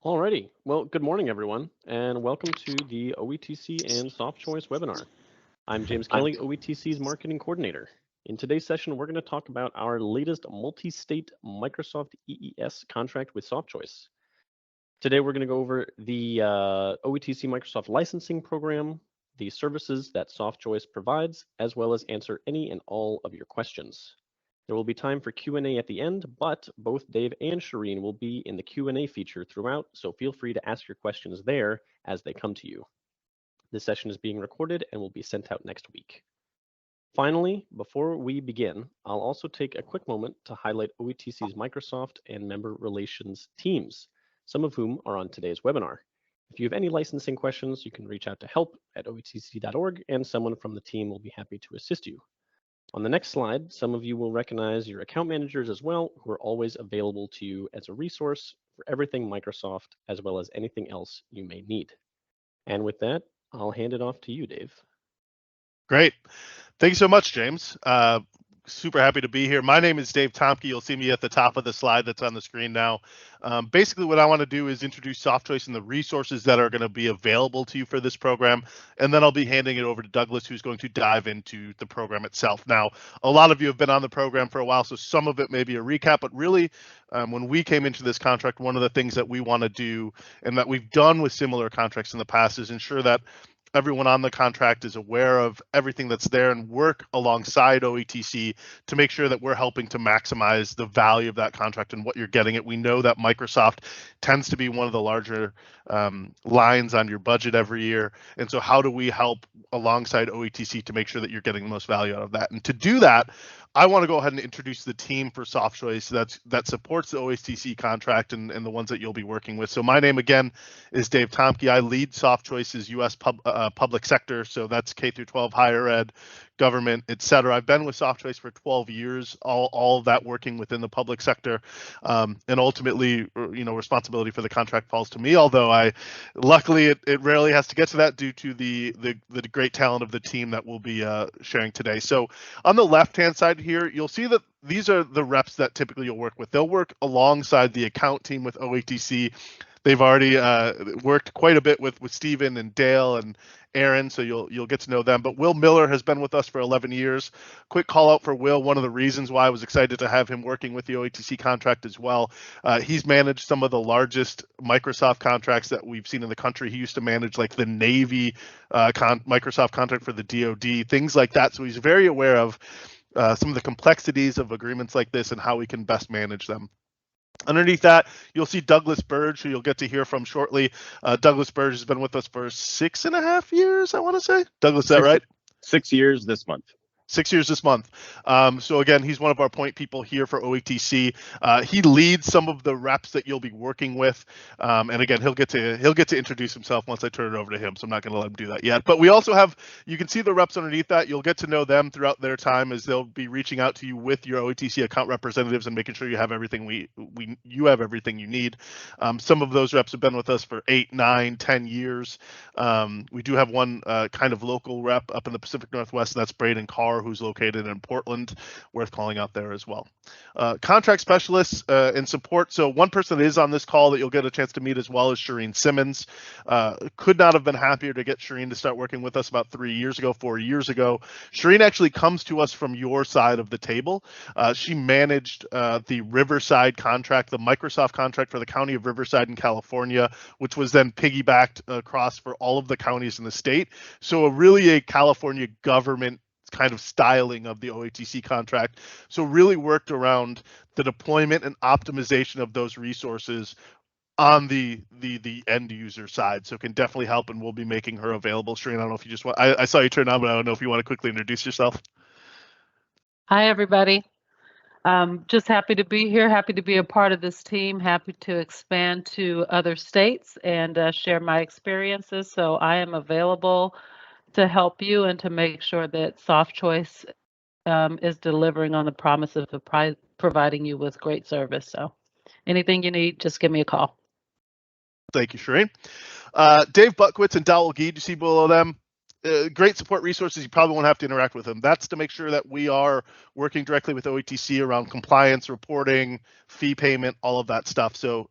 Alrighty, well, good morning, everyone, and welcome to the OETC and Softchoice webinar. I'm James Kelly, OETC's Marketing Coordinator. In today's session, we're going to talk about our latest multi-state Microsoft EES contract with Softchoice. Today, we're going to go over the OETC Microsoft licensing program, the services that Softchoice provides, as well as answer any and all of your questions. There will be time for Q&A at the end, but both Dave and Shireen will be in the Q&A feature throughout, so feel free to ask your questions there as they come to you. This session is being recorded and will be sent out next week. Finally, before we begin, I'll also take a quick moment to highlight OETC's Microsoft and member relations teams, some of whom are on today's webinar. If you have any licensing questions, you can reach out to help@oetc.org, and someone from the team will be happy to assist you. On the next slide, some of you will recognize your account managers as well, who are always available to you as a resource for everything Microsoft, as well as anything else you may need. And with that, I'll hand it off to you, Dave. Great. Thank you so much, James. Super happy to be here. My name is Dave Tomke. You'll see me at the top of the slide that's on the screen now. Basically, what I want to do is introduce Softchoice and the resources that are going to be available to you for this program. And then I'll be handing it over to Douglas, who's going to dive into the program itself. Now, a lot of you have been on the program for a while, so some of it may be a recap, but really, when we came into this contract, one of the things that we want to do and that we've done with similar contracts in the past is ensure that everyone on the contract is aware of everything that's there and work alongside OETC to make sure that we're helping to maximize the value of that contract and what you're getting it. We know that Microsoft tends to be one of the larger lines on your budget every year. And so how do we help alongside OETC to make sure that you're getting the most value out of that? And to do that, I want to go ahead and introduce the team for Softchoice that supports the OETC contract and the ones that you'll be working with. So my name again is Dave Tomke. I lead Softchoice's U.S. public sector, so that's K through 12, higher ed, government, et cetera. I've been with Softchoice for 12 years, all of that working within the public sector, and ultimately, responsibility for the contract falls to me. Although luckily, it rarely has to get to that due to the great talent of the team that we'll be sharing today. So on the left-hand side here, you'll see that these are the reps that typically you'll work with. They'll work alongside the account team with OETC. They've already worked quite a bit with Stephen and Dale and Aaron, so you'll get to know them. But Will Miller has been with us for 11 years. Quick call out for Will. One of the reasons why I was excited to have him working with the OETC contract as well. He's managed some of the largest Microsoft contracts that we've seen in the country. He used to manage like the Navy Microsoft contract for the DoD, things like that. So he's very aware of some of the complexities of agreements like this and how we can best manage them. Underneath that, you'll see Douglas Burge, who you'll get to hear from shortly. Douglas Burge has been with us for 6.5 years, I want to say. Douglas, is that right? 6 years this month. 6 years this month. So again, he's one of our point people here for OETC. He leads some of the reps that you'll be working with, and again, he'll get to introduce himself once I turn it over to him. So I'm not going to let him do that yet. But we also have, you can see the reps underneath that. You'll get to know them throughout their time as they'll be reaching out to you with your OETC account representatives and making sure you have everything you have everything you need. Some of those reps have been with us for 8, 9, 10 years. We do have one kind of local rep up in the Pacific Northwest, and that's Braden Carr, who's located in Portland, worth calling out there as well. Contract specialists and support. So one person that is on this call that you'll get a chance to meet as well is Shireen Simmons. Could not have been happier to get Shireen to start working with us about 4 years ago. Shireen actually comes to us from your side of the table. She managed the Riverside contract, the Microsoft contract for the county of Riverside in California, which was then piggybacked across for all of the counties in the state. So really a California government kind of styling of the OETC contract. So really worked around the deployment and optimization of those resources on the end user side. So can definitely help, and we'll be making her available. Shireen, I don't know if you just want, I saw you turn on, but I don't know if you want to quickly introduce yourself. Hi, everybody. Just happy to be here, happy to be a part of this team, happy to expand to other states and share my experiences. So I am available to help you and to make sure that Softchoice is delivering on the promises of providing you with great service. So anything you need, just give me a call. Thank you, Shireen. Dave Buckwitz and Dowell Gee, you see below them? Great support resources. You probably won't have to interact with them. That's to make sure that we are working directly with OETC around compliance, reporting, fee payment, all of that stuff. So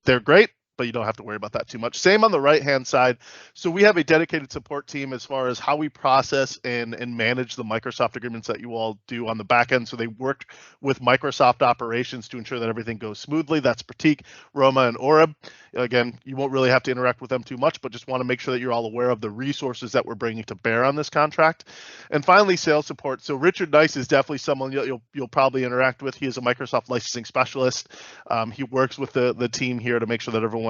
they're great, but you don't have to worry about that too much. Same on the right-hand side. So we have a dedicated support team as far as how we process and manage the Microsoft agreements that you all do on the back end. So they worked with Microsoft operations to ensure that everything goes smoothly. That's Pratik, Roma, and Oreb. Again, you won't really have to interact with them too much, but just want to make sure that you're all aware of the resources that we're bringing to bear on this contract. And finally, sales support. So Richard Nice is definitely someone you'll probably interact with. He is a Microsoft licensing specialist. He works with the team here to make sure that everyone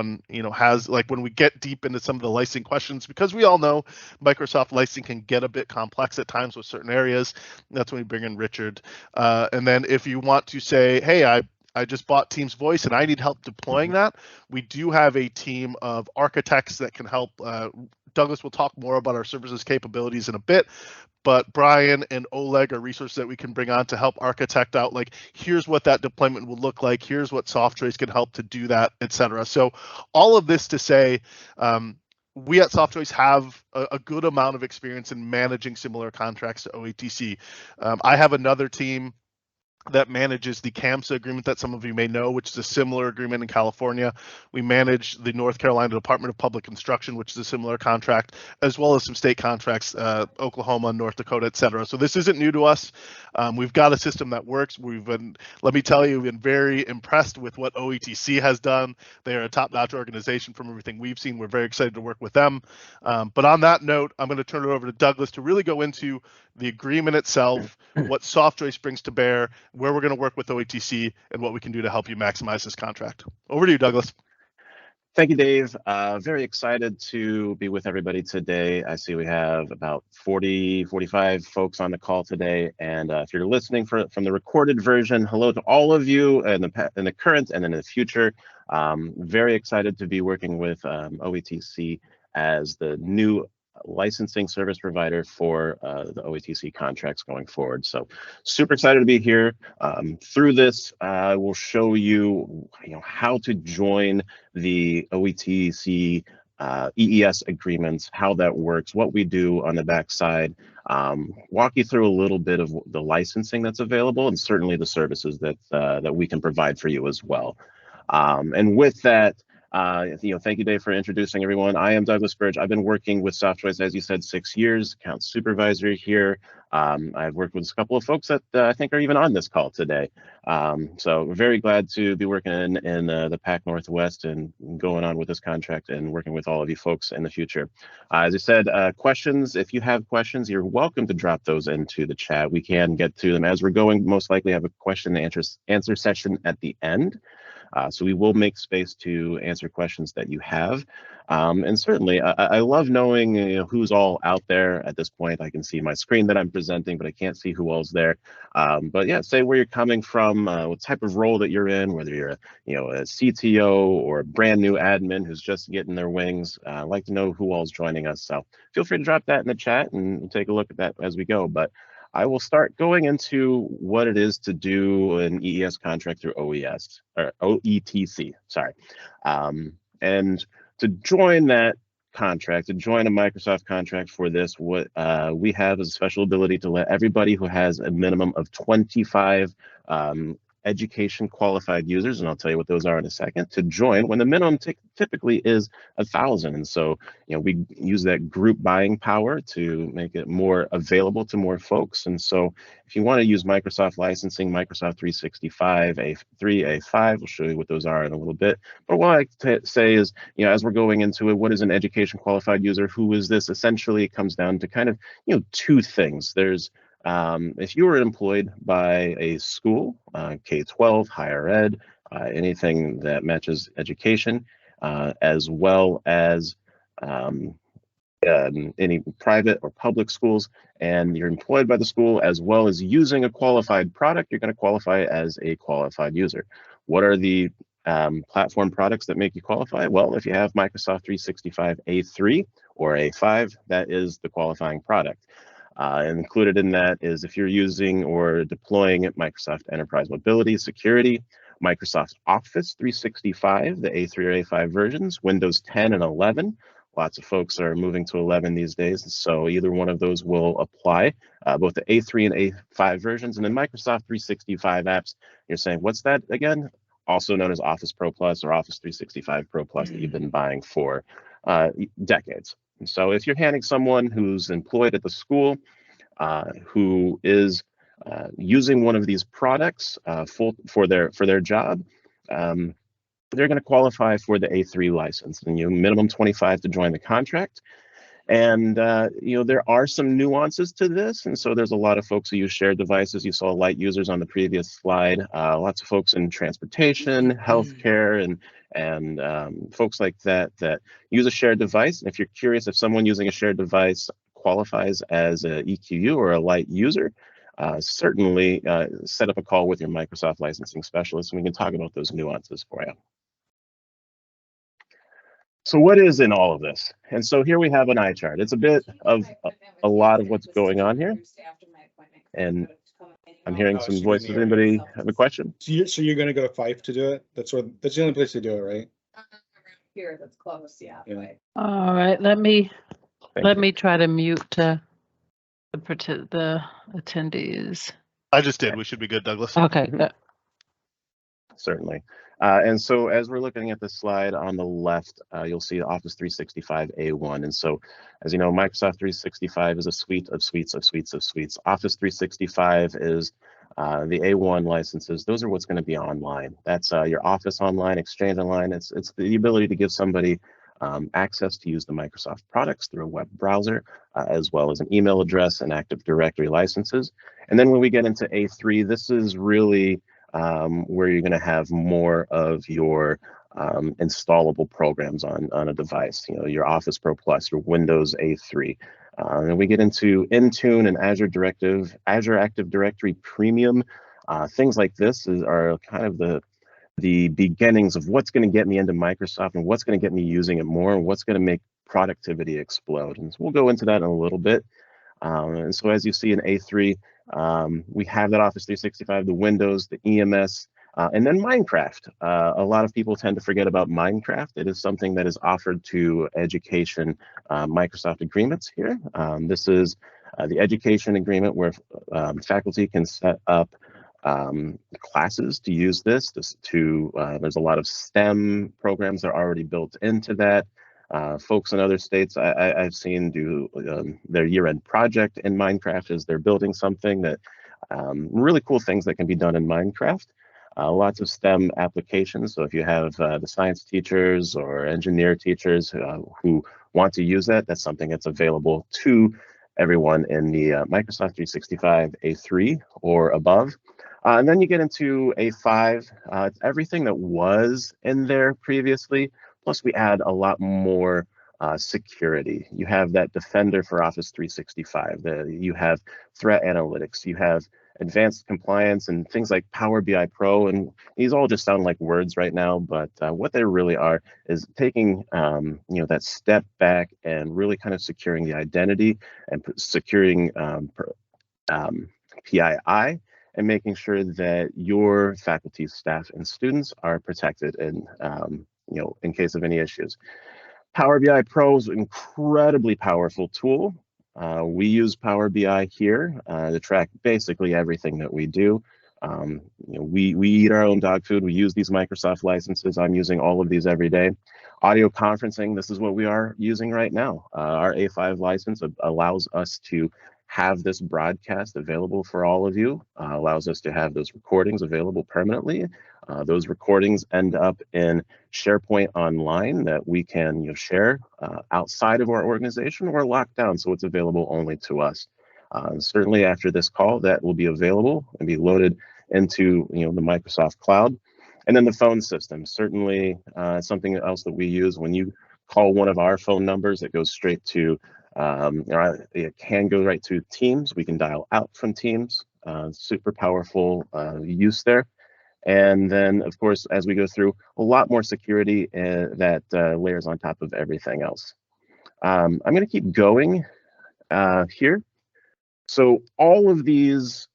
has, like, when we get deep into some of the licensing questions, because we all know Microsoft licensing can get a bit complex at times with certain areas. That's when we bring in Richard. And then if you want to say, hey, I just bought Teams Voice and I need help deploying that, we do have a team of architects that can help. Douglas will talk more about our services capabilities in a bit, but Brian and Oleg are resources that we can bring on to help architect out, like, here's what that deployment will look like, here's what Softchoice can help to do that, etc. So all of this to say, we at Softchoice have a good amount of experience in managing similar contracts to OETC. I have another team that manages the CAMSA agreement that some of you may know, which is a similar agreement in California. We manage the North Carolina Department of Public Instruction, which is a similar contract, as well as some state contracts, Oklahoma, North Dakota, et cetera. So this isn't new to us. We've got a system that works. Let me tell you, we've been very impressed with what OETC has done. They are a top-notch organization from everything we've seen. We're very excited to work with them. But on that note, I'm going to turn it over to Douglas to really go into the agreement itself, what Softchoice brings to bear, where we're going to work with OETC, and what we can do to help you maximize this contract. Over to you, Douglas. Thank you, Dave. Very excited to be with everybody today. I see we have about 45 folks on the call today. And if you're listening from the recorded version, hello to all of you in the current and in the future. Very excited to be working with OETC as the new licensing service provider for the OETC contracts going forward. So super excited to be here. Through this, I will show you, how to join the OETC EES agreements, how that works, what we do on the backside, walk you through a little bit of the licensing that's available, and certainly the services that we can provide for you as well. And with that, thank you, Dave, for introducing everyone. I am Douglas Burge. I've been working with Softchoice, as you said, 6 years, account supervisor here. I've worked with a couple of folks that I think are even on this call today. So very glad to be working in the Pac Northwest and going on with this contract and working with all of you folks in the future. As I said, questions, if you have questions, you're welcome to drop those into the chat. We can get to them as we're going. Most likely have a question and answer session at the end. So we will make space to answer questions that you have. And certainly, I love knowing who's all out there at this point. I can see my screen that I'm presenting, but I can't see who all's there. But yeah, say where you're coming from, what type of role that you're in, whether you're a CTO or a brand new admin who's just getting their wings. I'd like to know who all's joining us. So feel free to drop that in the chat and we'll take a look at that as we go. But I will start going into what it is to do an EES contract through OETC, sorry. And to join that contract, to join a Microsoft contract for this, what we have is a special ability to let everybody who has a minimum of 25 education qualified users, and I'll tell you what those are in a second, to join when the minimum typically is 1,000. And so, we use that group buying power to make it more available to more folks. And so if you want to use Microsoft licensing, Microsoft 365, A3, A5, we'll show you what those are in a little bit. But what I like to say is, as we're going into it, what is an education qualified user? Who is this? Essentially, it comes down to kind of, two things. There's if you were employed by a school, K-12, higher ed, anything that matches education, as well as any private or public schools, and you're employed by the school as well as using a qualified product, you're going to qualify as a qualified user. What are the platform products that make you qualify? Well, if you have Microsoft 365 A3 or A5, that is the qualifying product. Included in that is if you're using or deploying Microsoft Enterprise Mobility Security, Microsoft Office 365, the A3 or A5 versions, Windows 10 and 11. Lots of folks are moving to 11 these days, so either one of those will apply, both the A3 and A5 versions. And then Microsoft 365 apps, you're saying, what's that again? also known as Office Pro Plus or Office 365 Pro Plus that you've been buying for decades. And so if you're handing someone who's employed at the school, who is using one of these products for their job, they're going to qualify for the A3 license, and minimum 25 to join the contract. And there are some nuances to this, and so there's a lot of folks who use shared devices. You saw light users on the previous slide. Lots of folks in transportation, healthcare, and folks like that use a shared device. And if you're curious if someone using a shared device qualifies as a EQU or a light user, certainly set up a call with your Microsoft licensing specialist, and we can talk about those nuances for you. So what is in all of this? And so here we have an eye chart. It's a bit of a lot of what's going on here. And I'm hearing some voices. Anybody have a question? So you're going to go to Fife to do it? That's the only place to do it, right? Here, that's close, yeah. All right, let me try to mute the attendees. I just did. We should be good, Douglas. Okay. Certainly. And so as we're looking at this slide on the left, you'll see Office 365 A1. And so, as you know, Microsoft 365 is a suite of suites of suites of suites. Office 365 is the A1 licenses. Those are what's going to be online. That's your Office Online, Exchange Online. It's the ability to give somebody access to use the Microsoft products through a web browser, as well as an email address and Active Directory licenses. And then when we get into A3, this is really where you're going to have more of your installable programs on a device, your Office Pro Plus, your Windows A3. And we get into Intune and Azure Active Directory Premium. Things like this are kind of the beginnings of what's going to get me into Microsoft and what's going to get me using it more and what's going to make productivity explode. And so we'll go into that in a little bit. And so as you see in A3, we have that Office 365, the Windows, the EMS, and then Minecraft. A lot of people tend to forget about Minecraft. It is something that is offered to education Microsoft agreements here. This is the education agreement where faculty can set up classes to use this. There's a lot of STEM programs that are already built into that. Folks in other states I've seen do their year-end project in Minecraft as they're building something that really cool things that can be done in Minecraft. Lots of STEM applications. So if you have the science teachers or engineer teachers who want to use that, that's something that's available to everyone in the Microsoft 365 A3 or above. And then you get into A5. It's everything that was in there previously. Plus, we add a lot more security. You have that Defender for Office 365. You have threat analytics. You have advanced compliance and things like Power BI Pro. And these all just sound like words right now, but what they really are is taking that step back and really kind of securing the identity and securing PII and making sure that your faculty, staff, and students are protected in case of any issues. Power BI Pro is an incredibly powerful tool. We use Power BI here to track basically everything that we do. We eat our own dog food. We use these Microsoft licenses. I'm using all of these every day. Audio conferencing, this is what we are using right now. Our A5 license allows us to have this broadcast available for all of you, allows us to have those recordings available permanently. Those recordings end up in SharePoint Online that we can share outside of our organization or lock down so it's available only to us. Certainly after this call, that will be available and be loaded into the Microsoft Cloud. And then the phone system, certainly something else that we use. When you call one of our phone numbers, it goes straight to it can go right to Teams. We can dial out from Teams. Super powerful use there. And then, of course, as we go through, a lot more security that layers on top of everything else. I'm going to keep going here. So all of these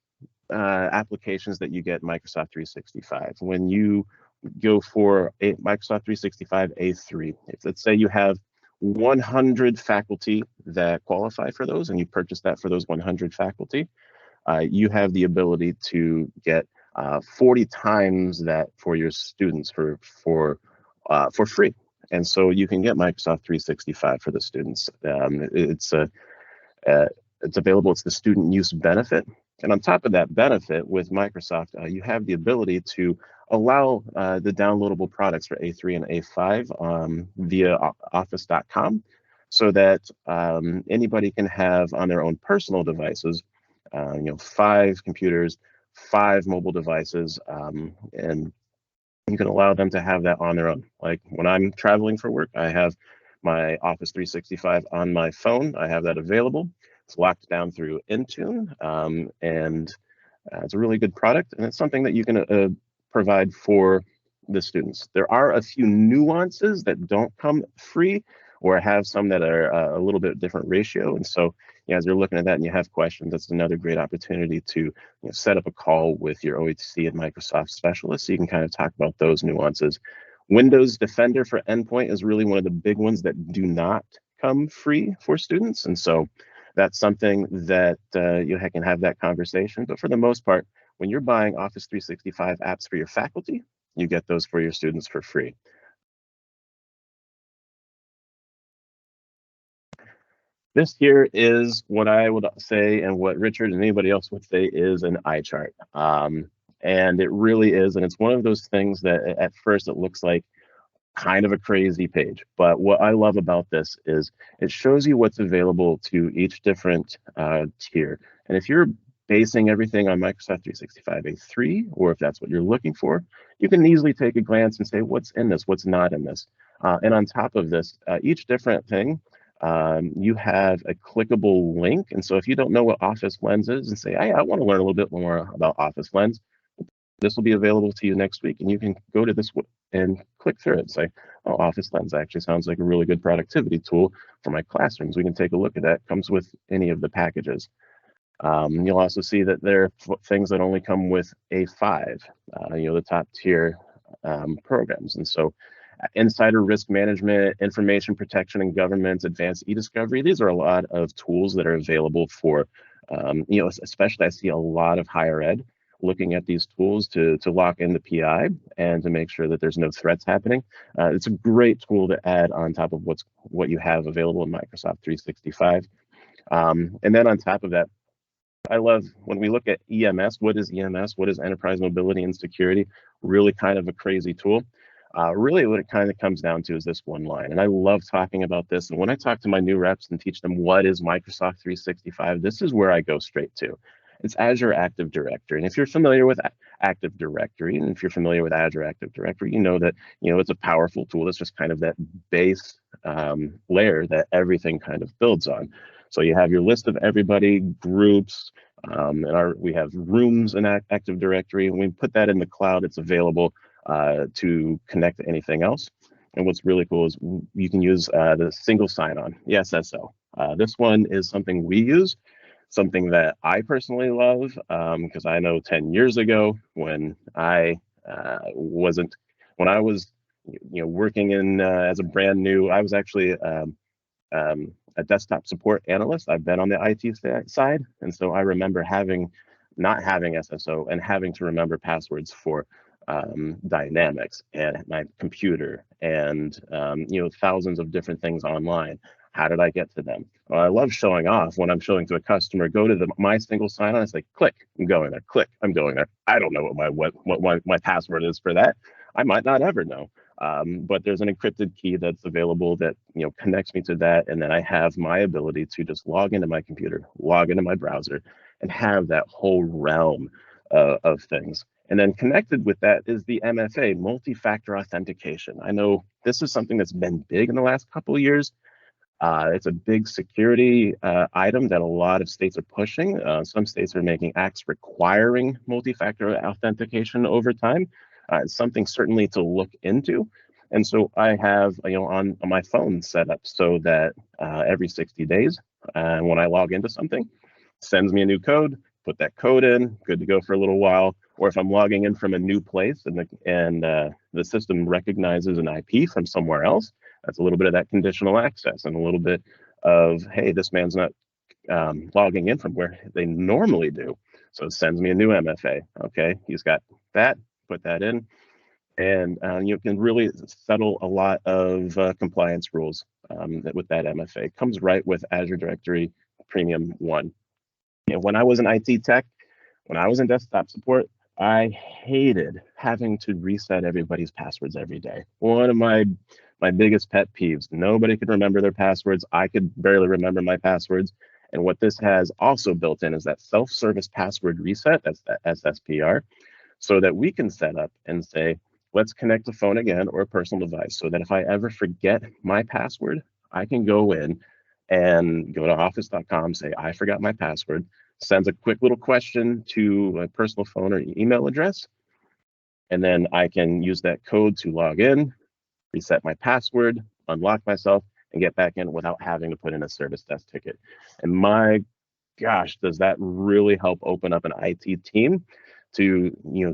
applications that you get Microsoft 365, when you go for a Microsoft 365 A3, let's say you have 100 faculty that qualify for those and you purchase that for those 100 faculty, you have the ability to get 40 times that for your students for free. And so you can get Microsoft 365 for the students. It's available. It's the student use benefit. And on top of that benefit with Microsoft, you have the ability to allow the downloadable products for A3 and A5 via office.com, so that anybody can have on their own personal devices, 5 computers, 5 mobile devices, and you can allow them to have that on their own. Like when I'm traveling for work, I have my Office 365 on my phone. I have that available. It's locked down through Intune, and it's a really good product, and it's something that you can provide for the students. There are a few nuances that don't come free, or have some that are a little bit different ratio. And so as you're looking at that and you have questions, that's another great opportunity to set up a call with your OETC and Microsoft specialists, so you can kind of talk about those nuances. Windows Defender for Endpoint is really one of the big ones that do not come free for students. And so that's something that you can have that conversation. But for the most part, when you're buying Office 365 apps for your faculty, you get those for your students for free. This here is what I would say, and what Richard and anybody else would say, is an eye chart. And it really is, and it's one of those things that at first it looks like kind of a crazy page. But what I love about this is it shows you what's available to each different tier. And if you're basing everything on Microsoft 365 A3, or if that's what you're looking for, you can easily take a glance and say, what's in this, what's not in this. And on top of this, each different thing, you have a clickable link. And so if you don't know what Office Lens is and say, I want to learn a little bit more about Office Lens, this will be available to you next week, and you can go to this and click through it and say, oh, Office Lens actually sounds like a really good productivity tool for my classrooms. We can take a look at that. Comes with any of the packages. You'll also see that there are things that only come with A5, the top tier programs. And so insider risk management, information protection and governance, advanced e-discovery, these are a lot of tools that are available for, especially I see a lot of higher ed looking at these tools to lock in the PI and to make sure that there's no threats happening. It's a great tool to add on top of what you have available in Microsoft 365. And then on top of that, I love when we look at EMS. What is EMS? What is enterprise mobility and security? Really kind of a crazy tool. Really what it kind of comes down to is this one line. And I love talking about this. And when I talk to my new reps and teach them what is Microsoft 365, this is where I go straight to. It's Azure Active Directory. And if you're familiar with Active Directory, and if you're familiar with Azure Active Directory, you know that it's a powerful tool. It's just kind of that base layer that everything kind of builds on. So you have your list of everybody, groups, and we have rooms in Active Directory. When we put that in the cloud, it's available to connect to anything else. And what's really cool is you can use the single sign-on, the SSO. This one is something we use, something that I personally love, because I know 10 years ago when I was working in as a brand new, I was actually a desktop support analyst. I've been on the IT side, and so I remember not having SSO and having to remember passwords for Dynamics and my computer and thousands of different things online. How did I get to them? Well, I love showing off when I'm showing to a customer. Go to my single sign-on. It's like, click, I'm going there. Click, I'm going there. I don't know what my password is for that. I might not ever know. But there's an encrypted key that's available that connects me to that, and then I have my ability to just log into my computer, log into my browser, and have that whole realm of things. And then connected with that is the MFA, multi-factor authentication. I know this is something that's been big in the last couple of years. It's a big security item that a lot of states are pushing. Some states are making acts requiring multi-factor authentication over time. It's something certainly to look into. And so I have on my phone set up so that every 60 days, when I log into something, sends me a new code, put that code in, good to go for a little while. Or if I'm logging in from a new place and the system recognizes an IP from somewhere else, that's a little bit of that conditional access and a little bit of, hey, this man's not logging in from where they normally do. So it sends me a new MFA. Okay, he's got that, put that in, and you can really settle a lot of compliance rules with that MFA. It comes right with Azure Directory Premium 1. And when I was in IT tech, when I was in desktop support, I hated having to reset everybody's passwords every day. One of my biggest pet peeves. Nobody could remember their passwords. I could barely remember my passwords. And what this has also built in is that self-service password reset, that's the SSPR, so that we can set up and say, let's connect a phone again or a personal device, so that if I ever forget my password, I can go in and go to office.com, say, I forgot my password, sends a quick little question to a personal phone or email address, and then I can use that code to log in, reset my password, unlock myself, and get back in without having to put in a service desk ticket. And my gosh, does that really help open up an IT team to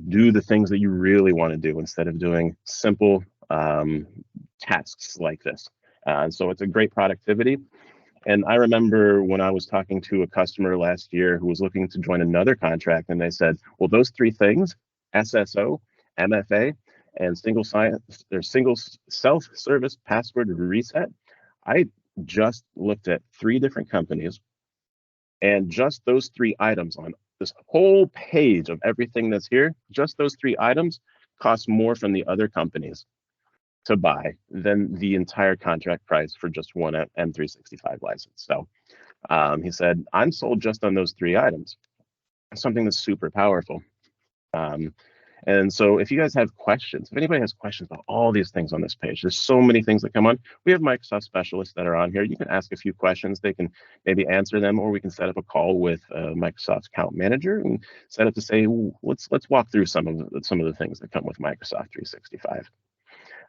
do the things that you really want to do instead of doing simple tasks like this. And so it's a great productivity. And I remember when I was talking to a customer last year who was looking to join another contract, and they said, well, those three things, SSO, MFA, and single self-service password reset, I just looked at 3 different companies, and just those 3 items on this whole page of everything that's here, just those 3 items cost more from the other companies to buy than the entire contract price for just one M365 license. So he said, I'm sold just on those 3 items, something that's super powerful. And so if you guys have questions, if anybody has questions about all these things on this page, there's so many things that come on. We have Microsoft specialists that are on here. You can ask a few questions. They can maybe answer them, or we can set up a call with Microsoft's account manager and set up to say, let's walk through some of the things that come with Microsoft 365.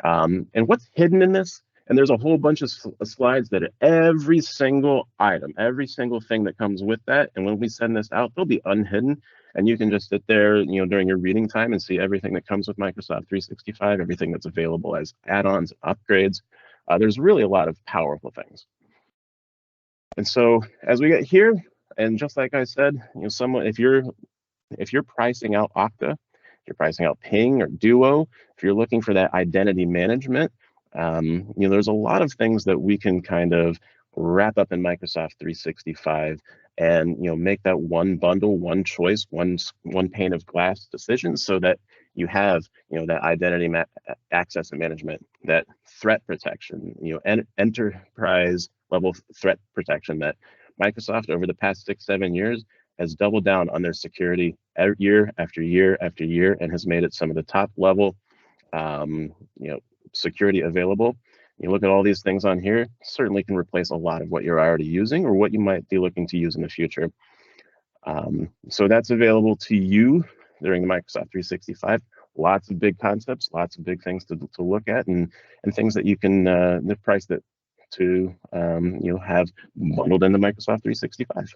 And what's hidden in this? And there's a whole bunch of slides that are every single item, every single thing that comes with that. And when we send this out, they'll be unhidden. And you can just sit there, during your reading time and see everything that comes with Microsoft 365, everything that's available as add-ons, upgrades. There's really a lot of powerful things. And so as we get here, and just like I said, if you're pricing out Okta, if you're pricing out Ping or Duo, if you're looking for that identity management, there's a lot of things that we can kind of wrap up in Microsoft 365 and make that one bundle, one choice, one pane of glass decision, so that you have that identity access and management, that threat protection, enterprise level threat protection that Microsoft over the past 6-7 years has doubled down on their security year after year after year, and has made it some of the top level security available. You look at all these things on here, certainly can replace a lot of what you're already using or what you might be looking to use in the future. So that's available to you during the Microsoft 365. Lots of big concepts, lots of big things to look at, and things that you can price that to have bundled into Microsoft 365.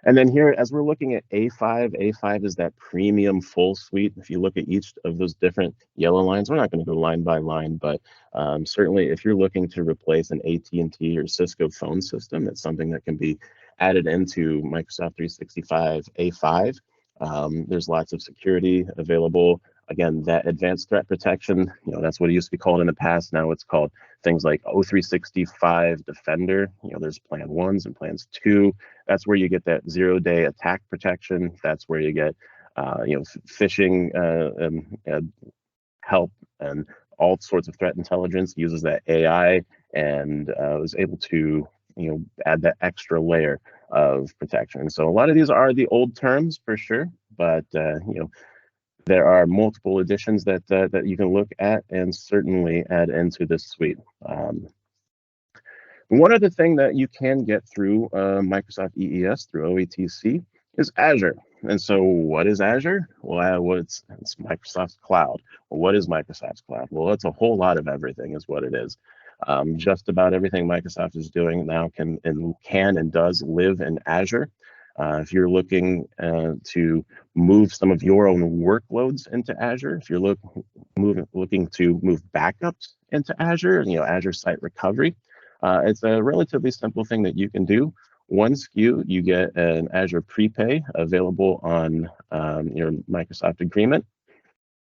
And then here, as we're looking at A5 is that premium full suite. If you look at each of those different yellow lines, we're not going to go line by line, but certainly if you're looking to replace an AT&T or Cisco phone system, it's something that can be added into Microsoft 365 A5. There's lots of security available. Again, that advanced threat protection, that's what it used to be called in the past. Now it's called things like O365 Defender. There's plan 1s and plans 2. That's where you get that 0-day attack protection. That's where you get, phishing help and all sorts of threat intelligence. Uses that AI and was able to, add that extra layer of protection. So a lot of these are the old terms for sure, but there are multiple additions that you can look at and certainly add into this suite. One other thing that you can get through Microsoft EES through OETC is Azure. And so what is Azure? Well, it's Microsoft's cloud. Well, what is Microsoft's cloud? Well, it's a whole lot of everything is what it is. Just about everything Microsoft is doing now can and does live in Azure. If you're looking to move some of your own workloads into Azure, if you're looking to move backups into Azure, Azure Site Recovery, it's a relatively simple thing that you can do. one SKU, you get an Azure prepay available on your Microsoft agreement.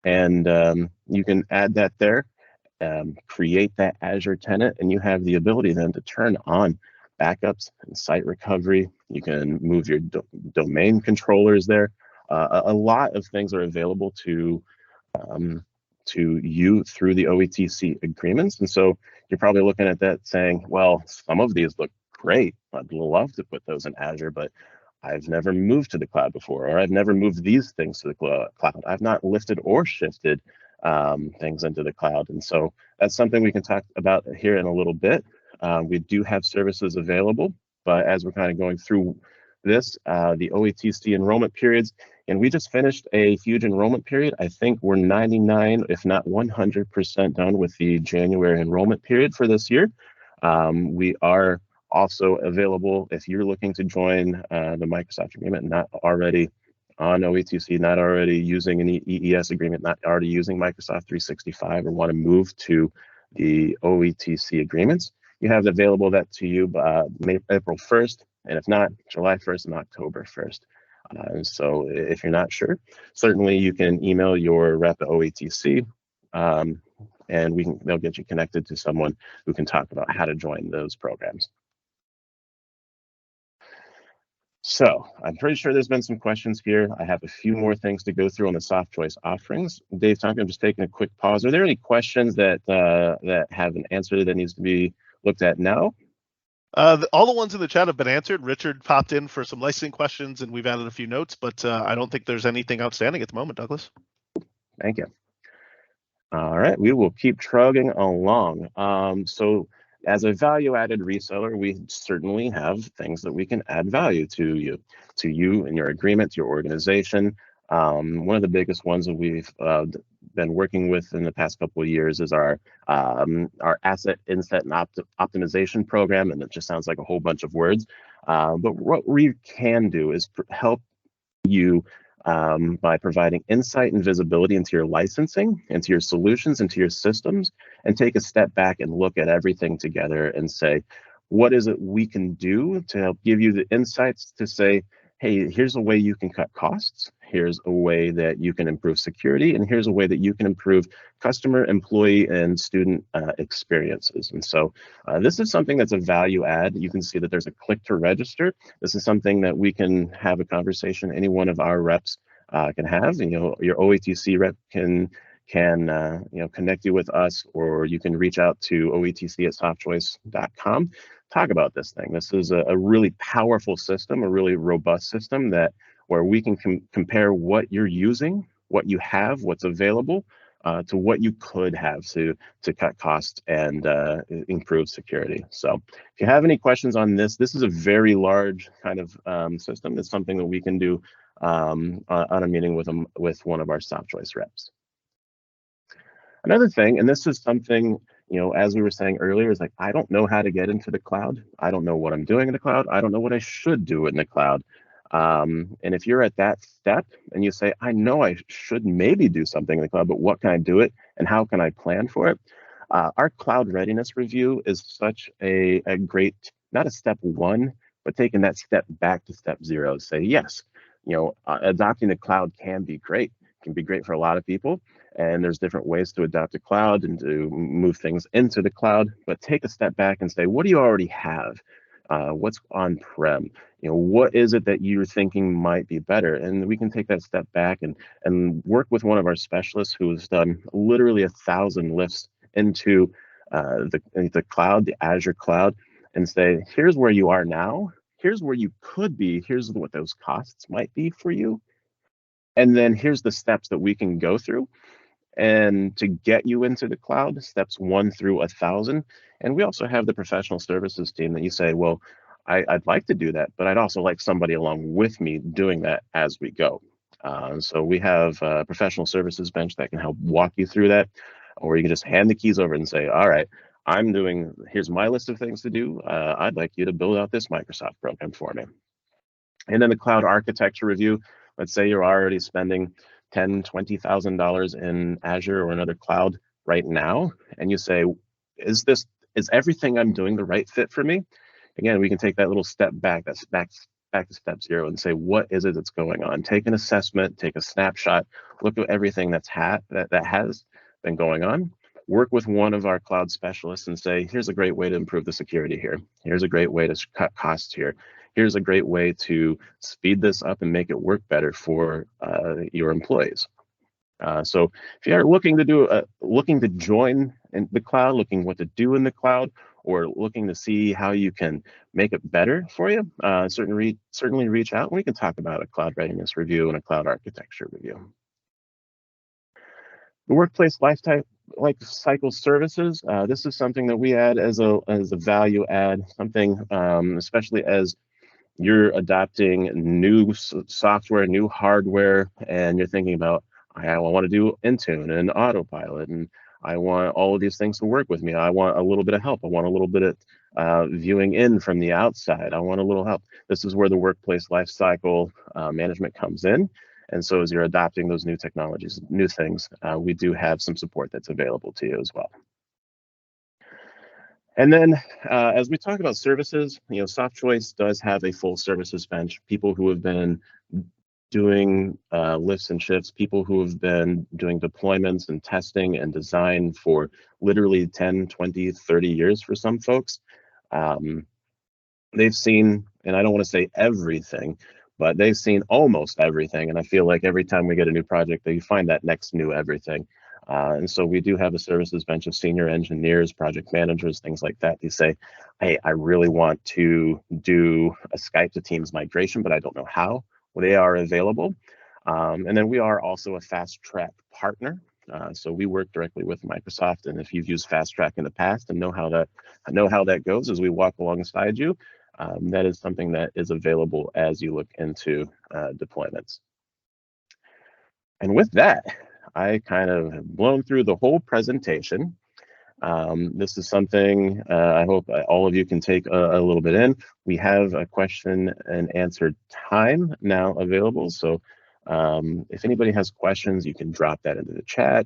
And you can add that there, create that Azure tenant, and you have the ability then to turn on backups and site recovery. You can move your domain controllers there. A lot of things are available to you through the OETC agreements. And so you're probably looking at that saying, well, some of these look great. I'd love to put those in Azure, but I've never moved to the cloud before, or I've never moved these things to the cloud. I've not lifted or shifted things into the cloud. And so that's something we can talk about here in a little bit. We do have services available, but as we're kind of going through this, the OETC enrollment periods, and we just finished a huge enrollment period. I think we're 99, if not 100% done with the January enrollment period for this year. We are also available if you're looking to join the Microsoft agreement, not already on OETC, not already using an EES agreement, not already using Microsoft 365, or want to move to the OETC agreements. You have available that to you by April 1st, and if not, July 1st and October 1st. So if you're not sure, certainly you can email your rep at OETC, and they'll get you connected to someone who can talk about how to join those programs. So I'm pretty sure there's been some questions here. I have a few more things to go through on the Softchoice offerings. Dave, Tommy, I'm just taking a quick pause. Are there any questions that have an answer that needs to be looked at now? All the ones in the chat have been answered. Richard popped in for some licensing questions, and we've added a few notes, but I don't think there's anything outstanding at the moment, Douglas. Thank you. All right, we will keep trugging along. So as a value-added reseller, we certainly have things that we can add value to you and your agreement, to your organization. One of the biggest ones that we've been working with in the past couple of years is our asset inset and optimization program, and it just sounds like a whole bunch of words. But what we can do is help you by providing insight and visibility into your licensing, into your solutions, into your systems, and take a step back and look at everything together and say, what is it we can do to help give you the insights to say, hey, here's a way you can cut costs, here's a way that you can improve security, and here's a way that you can improve customer, employee, and student experiences. And so this is something that's a value add. You can see that there's a click to register. This is something that we can have a conversation, any one of our reps can have. And, your OETC rep can connect you with us, or you can reach out to oetc@softchoice.com. Talk about this thing. This is a really powerful system, a really robust system where we can compare what you're using, what you have, what's available, to what you could have to cut costs and improve security. So if you have any questions on this is a very large kind of system. It's something that we can do on a meeting with one of our Softchoice reps. Another thing, and this is something, as we were saying earlier, is like, I don't know how to get into the cloud. I don't know what I'm doing in the cloud. I don't know what I should do in the cloud. And if you're at that step and you say, I know I should maybe do something in the cloud, but what can I do it and how can I plan for it? Our cloud readiness review is such a great, not a step one, but taking that step back to step zero. Say, yes, adopting the cloud can be great. It can be great for a lot of people. And there's different ways to adopt a cloud and to move things into the cloud, but take a step back and say, what do you already have? What's on-prem? What is it that you're thinking might be better? And we can take that step back and work with one of our specialists who has done literally 1,000 lifts into the cloud, the Azure cloud, and say, here's where you are now. Here's where you could be. Here's what those costs might be for you. And then here's the steps that we can go through and to get you into the cloud, steps 1 through 1,000. And we also have the professional services team that you say, well, I'd like to do that, but I'd also like somebody along with me doing that as we go. So we have a professional services bench that can help walk you through that, or you can just hand the keys over and say, all right, here's my list of things to do. I'd like you to build out this Microsoft program for me. And then the cloud architecture review. Let's say you're already spending $10,000, $20,000 in Azure or another cloud right now, and you say, is everything I'm doing the right fit for me? again, we can take that little step back, that's back to step 0 and say, what is it that's going on? Take an assessment, take a snapshot, look at everything that has been going on. Work with one of our cloud specialists and say, here's a great way to improve the security here. Here's a great way to cut costs here. Here's a great way to speed this up and make it work better for your employees. So if you are looking to join in the cloud, looking what to do in the cloud, or looking to see how you can make it better for you, certainly reach out and we can talk about a cloud readiness review and a cloud architecture review. The workplace lifecycle services. This is something that we add as a value add, something especially as you're adopting new software, new hardware, and you're thinking about, I want to do Intune and Autopilot, and I want all of these things to work with me. I want a little bit of help. I want a little bit of viewing in from the outside. I want a little help. This is where the workplace lifecycle management comes in. And so as you're adopting those new technologies, new things, we do have some support that's available to you as well. And then as we talk about services, Softchoice does have a full services bench, people who have been doing lifts and shifts, people who have been doing deployments and testing and design for literally 10, 20, 30 years for some folks. They've seen, and I don't want to say everything, but they've seen almost everything. And I feel like every time we get a new project, they find that next new everything. And so we do have a services bench of senior engineers, project managers, things like that. They say, hey, I really want to do a Skype to Teams migration, but I don't know how. Well, they are available. And then we are also a fast track partner. So we work directly with Microsoft. And if you've used fast track in the past and know how that goes as we walk alongside you, that is something that is available as you look into deployments. And with that, I kind of have blown through the whole presentation. This is something I hope all of you can take a little bit in. We have a question and answer time now available. So if anybody has questions, you can drop that into the chat.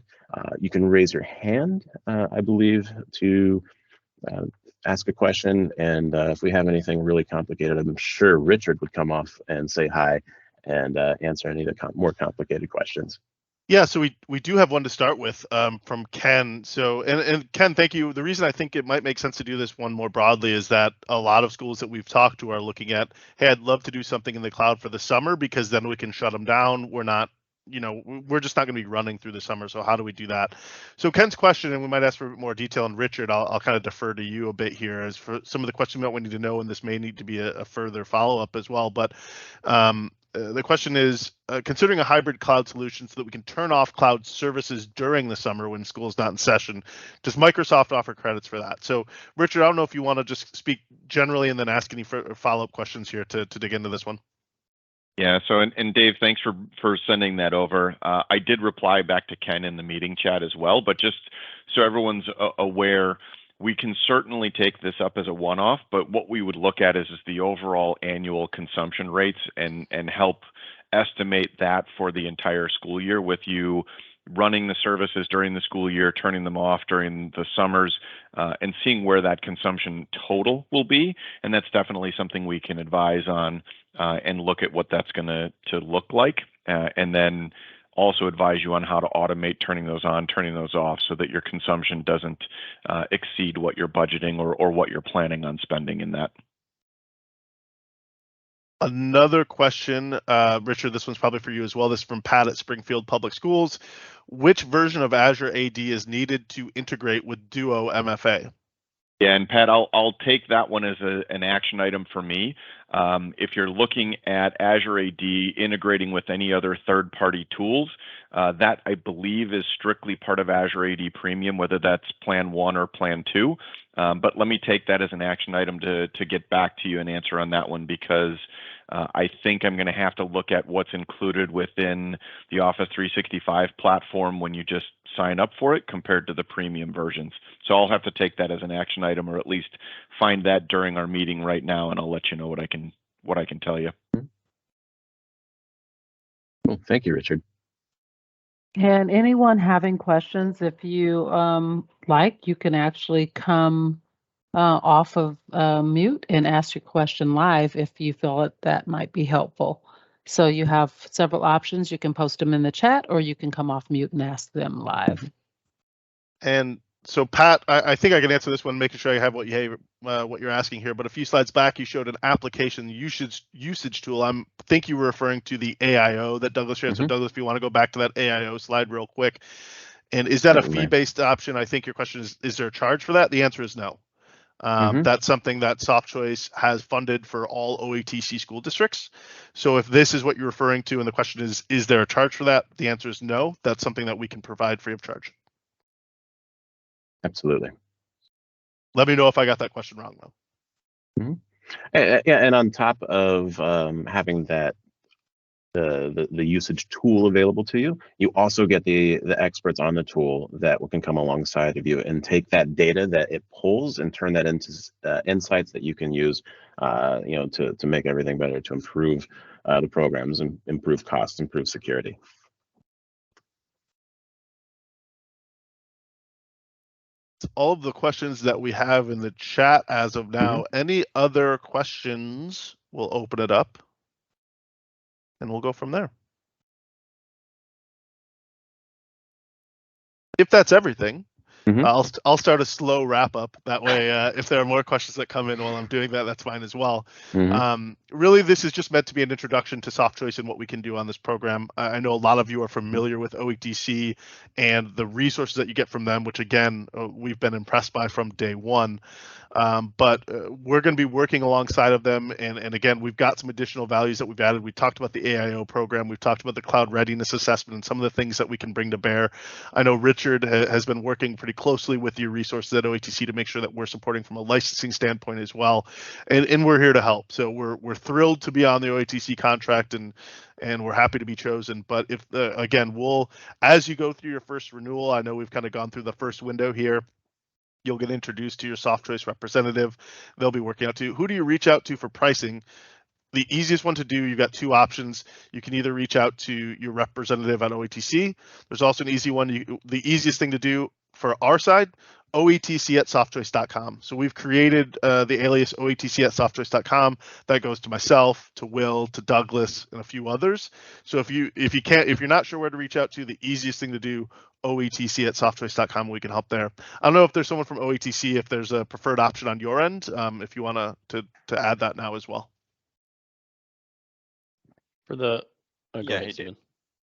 You can raise your hand, I believe, to ask a question. And if we have anything really complicated, I'm sure Richard would come off and say hi and answer any of the more complicated questions. Yeah, so we do have one to start with from Ken. So, and Ken, thank you. The reason I think it might make sense to do this one more broadly is that a lot of schools that we've talked to are looking at, hey, I'd love to do something in the cloud for the summer because then we can shut them down. We're not, we're just not going to be running through the summer. So how do we do that? So Ken's question, and we might ask for a bit more detail, and Richard, I'll kind of defer to you a bit here as for some of the questions that we need to know, and this may need to be a further follow-up as well. But the question is, considering a hybrid cloud solution so that we can turn off cloud services during the summer when school is not in session, does Microsoft offer credits for that? So Richard, I don't know if you want to just speak generally and then ask any follow-up questions here to dig into this one. Yeah, so and Dave, thanks for sending that over. I did reply back to Ken in the meeting chat as well, but just so everyone's aware, we can certainly take this up as a one-off, but what we would look at is the overall annual consumption rates and help estimate that for the entire school year with you running the services during the school year, turning them off during the summers, and seeing where that consumption total will be. And that's definitely something we can advise on and look at what that's going to look like, and then also advise you on how to automate turning those on, turning those off so that your consumption doesn't exceed what you're budgeting or what you're planning on spending in that. Another question, Richard, this one's probably for you as well. This is from Pat at Springfield Public Schools. Which version of Azure AD is needed to integrate with Duo MFA? Yeah, and Pat, I'll take that one as an action item for me. If you're looking at Azure AD integrating with any other third-party tools, that I believe is strictly part of Azure AD Premium, whether that's Plan 1 or Plan 2. But let me take that as an action item to get back to you and answer on that one, because I think I'm going to have to look at what's included within the Office 365 platform when you just sign up for it compared to the premium versions. So I'll have to take that as an action item, or at least find that during our meeting right now, and I'll let you know what I can tell you. Well, thank you, Richard. And anyone having questions, if you like, you can actually come off of mute and ask your question live if you feel that might be helpful. So you have several options. You can post them in the chat, or you can come off mute and ask them live. And so, Pat, I think I can answer this one, making sure I have what you're asking here. But a few slides back, you showed an application usage tool. I think you were referring to the AIO that Douglas shared. So, Douglas, if you want to go back to that AIO slide real quick. And is that a fee-based option? I think your question is there a charge for that? The answer is no. That's something that Softchoice has funded for all OETC school districts. So if this is what you're referring to, and the question is there a charge for that? The answer is no. That's something that we can provide free of charge. Absolutely. Let me know if I got that question wrong, though. And on top of having that the usage tool available to you, you also get the experts on the tool that can come alongside of you and take that data that it pulls and turn that into insights that you can use, to make everything better, to improve the programs and improve costs, improve security. All of the questions that we have in the chat as of now. Any other questions? We'll open it up and we'll go from there. If that's everything, I'll start a slow wrap up. That way, if there are more questions that come in while I'm doing that, that's fine as well. Really, this is just meant to be an introduction to Softchoice and what we can do on this program. I know a lot of you are familiar with OETC and the resources that you get from them, which again, we've been impressed by from day one. But we're going to be working alongside of them. And again, we've got some additional values that we've added. We talked about the AIO program. We've talked about the cloud readiness assessment and some of the things that we can bring to bear. I know Richard has been working pretty closely with your resources at OETC to make sure that we're supporting from a licensing standpoint as well. And we're here to help. So we're thrilled to be on the OETC contract and we're happy to be chosen. But if again, as you go through your first renewal, I know we've kind of gone through the first window here. You'll get introduced to your Softchoice representative. They'll be working out to you. Who do you reach out to for pricing? The easiest one to do, you've got two options. You can either reach out to your representative at OETC. There's also an easy one. The easiest thing to do for our side, OETC@softchoice.com. So we've created the alias OETC@softchoice.com. That goes to myself, to Will, to Douglas, and a few others. So if you're not sure where to reach out to, the easiest thing to do, OETC@softchoice.com. We can help there. I don't know if there's someone from OETC, if there's a preferred option on your end, if you want to add that now as well. For the hey, Dave.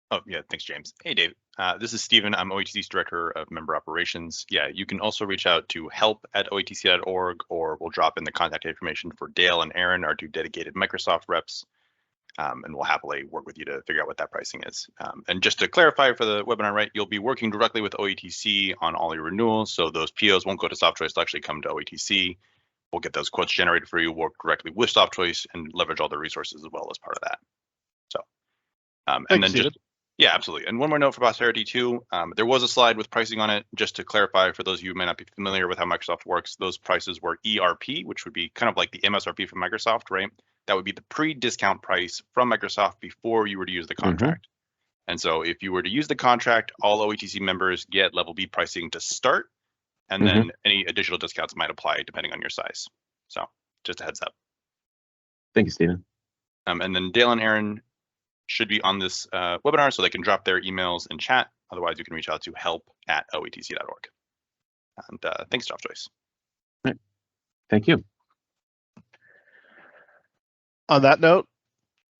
Oh, yeah, thanks, James. Hey, Dave. This is Steven. I'm OETC's Director of Member Operations. Yeah, you can also reach out to help@oetc.org, or we'll drop in the contact information for Dale and Aaron, our two dedicated Microsoft reps, and we'll happily work with you to figure out what that pricing is. And just to clarify for the webinar, right, you'll be working directly with OETC on all your renewals, so those POs won't go to Softchoice, they'll actually come to OETC. We'll get those quotes generated for you, work directly with Softchoice, and leverage all the resources as well as part of that. So, and then just, yeah, absolutely. And one more note for posterity too. There was a slide with pricing on it. Just to clarify, for those of you who may not be familiar with how Microsoft works, those prices were ERP, which would be kind of like the MSRP from Microsoft, right? That would be the pre-discount price from Microsoft before you were to use the contract. And so if you were to use the contract, all OETC members get level B pricing to start, and then any additional discounts might apply depending on your size. So just a heads up. Thank you, Stephen. And then Dale and Aaron should be on this webinar, so they can drop their emails in chat. Otherwise, you can reach out to help@oetc.org. And thanks, Softchoice. Right. Thank you. On that note,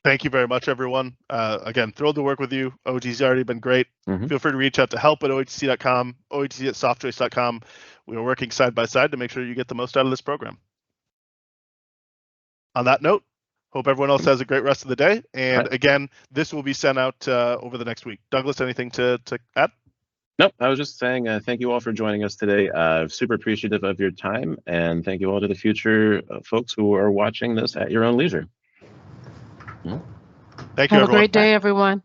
thank you very much, everyone. Again, thrilled to work with you. OETC's already been great. Feel free to reach out to help@oetc.com, OETC@softchoice.com. We are working side by side to make sure you get the most out of this program. On that note, hope everyone else has a great rest of the day. And again, this will be sent out over the next week. Douglas, anything to add? Nope, I was just saying thank you all for joining us today. Super appreciative of your time, and thank you all to the future folks who are watching this at your own leisure. Thank you, everyone. Have a great day, everyone.